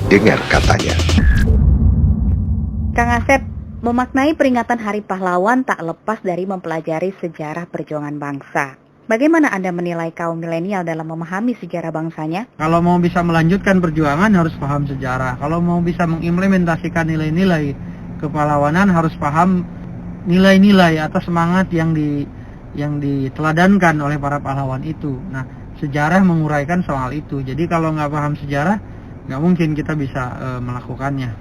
Dengar katanya. Kang Asep, memaknai peringatan Hari Pahlawan tak lepas dari mempelajari sejarah perjuangan bangsa. Bagaimana Anda menilai kaum milenial dalam memahami sejarah bangsanya? Kalau mau bisa melanjutkan perjuangan harus paham sejarah. Kalau mau bisa mengimplementasikan nilai-nilai kepahlawanan harus paham nilai-nilai atau semangat yang diteladankan oleh para pahlawan itu. Nah, sejarah menguraikan soal itu. Jadi kalau nggak paham sejarah, nggak mungkin kita bisa melakukannya.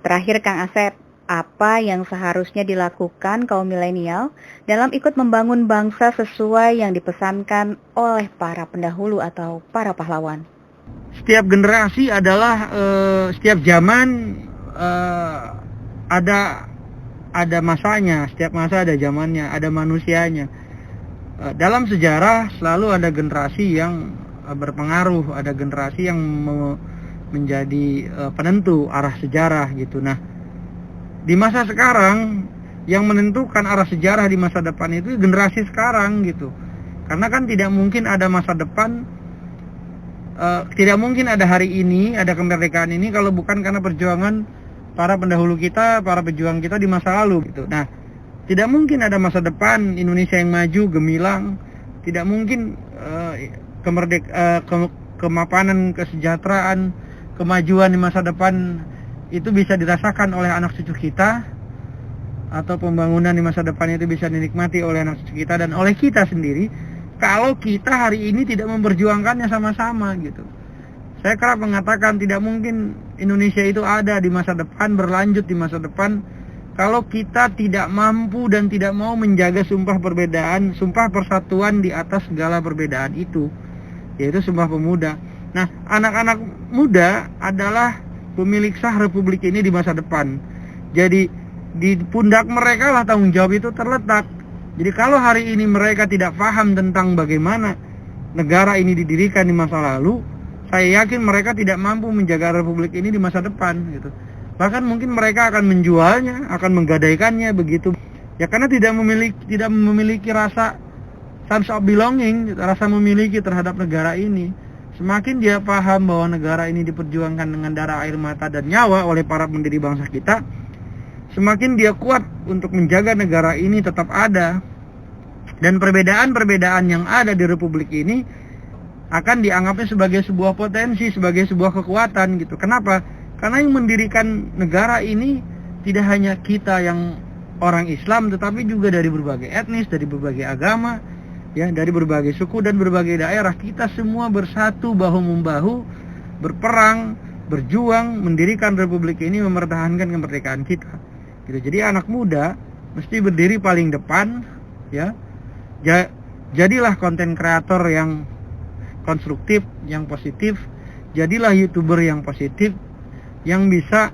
Terakhir Kang Asep, apa yang seharusnya dilakukan kaum milenial dalam ikut membangun bangsa sesuai yang dipesankan oleh para pendahulu atau para pahlawan? Setiap generasi adalah setiap zaman ada masanya, setiap masa ada zamannya, ada manusianya. Dalam sejarah selalu ada generasi yang berpengaruh, ada generasi yang menjadi penentu arah sejarah gitu. Nah, di masa sekarang yang menentukan arah sejarah di masa depan itu generasi sekarang gitu. Karena kan tidak mungkin ada masa depan, tidak mungkin ada hari ini, ada kemerdekaan ini kalau bukan karena perjuangan para pendahulu kita, para pejuang kita di masa lalu gitu. Nah, tidak mungkin ada masa depan Indonesia yang maju, gemilang. Tidak mungkin kemapanan, kesejahteraan, kemajuan di masa depan itu bisa dirasakan oleh anak cucu kita, atau pembangunan di masa depan itu bisa dinikmati oleh anak cucu kita dan oleh kita sendiri kalau kita hari ini tidak memperjuangkannya sama-sama gitu. Saya kerap mengatakan tidak mungkin Indonesia itu ada di masa depan, berlanjut di masa depan, kalau kita tidak mampu dan tidak mau menjaga sumpah perbedaan, sumpah persatuan di atas segala perbedaan itu, yaitu Sumpah Pemuda. Nah, anak-anak muda adalah pemilik sah republik ini di masa depan. Jadi di pundak mereka lah tanggung jawab itu terletak. Jadi kalau hari ini mereka tidak paham tentang bagaimana negara ini didirikan di masa lalu, saya yakin mereka tidak mampu menjaga republik ini di masa depan gitu. Bahkan mungkin mereka akan menjualnya, akan menggadaikannya begitu. Ya karena tidak memiliki rasa sense of belonging, rasa memiliki terhadap negara ini. Semakin dia paham bahwa negara ini diperjuangkan dengan darah, air mata, dan nyawa oleh para pendiri bangsa kita, semakin dia kuat untuk menjaga negara ini tetap ada. Dan perbedaan-perbedaan yang ada di republik ini akan dianggapnya sebagai sebuah potensi, sebagai sebuah kekuatan gitu. Kenapa? Karena yang mendirikan negara ini tidak hanya kita yang orang Islam, tetapi juga dari berbagai etnis, dari berbagai agama, ya, dari berbagai suku dan berbagai daerah. Kita semua bersatu bahu-membahu, berperang, berjuang mendirikan republik ini, mempertahankan kemerdekaan kita gitu. Jadi anak muda mesti berdiri paling depan, ya. Jadilah konten kreator yang konstruktif, yang positif. Jadilah YouTuber yang positif, yang bisa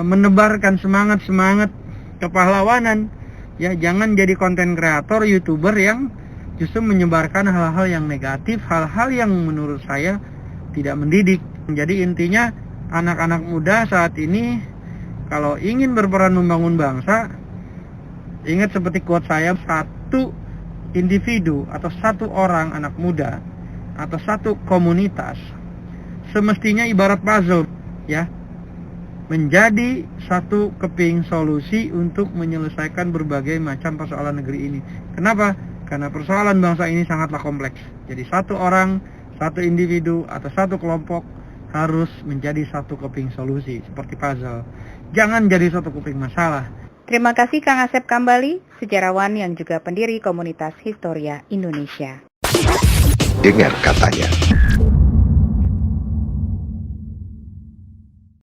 menebarkan semangat-semangat kepahlawanan. Ya, jangan jadi konten kreator, YouTuber yang justru menyebarkan hal-hal yang negatif, hal-hal yang menurut saya tidak mendidik. Jadi intinya anak-anak muda saat ini kalau ingin berperan membangun bangsa, ingat seperti quote saya, satu individu atau satu orang anak muda atau satu komunitas semestinya ibarat puzzle, ya, menjadi satu keping solusi untuk menyelesaikan berbagai macam persoalan negeri ini. Kenapa? Karena persoalan bangsa ini sangatlah kompleks. Jadi satu orang, satu individu, atau satu kelompok harus menjadi satu keping solusi, seperti puzzle. Jangan jadi satu keping masalah. Terima kasih Kang Asep Kambali, sejarawan yang juga pendiri komunitas Historia Indonesia. Dengar katanya.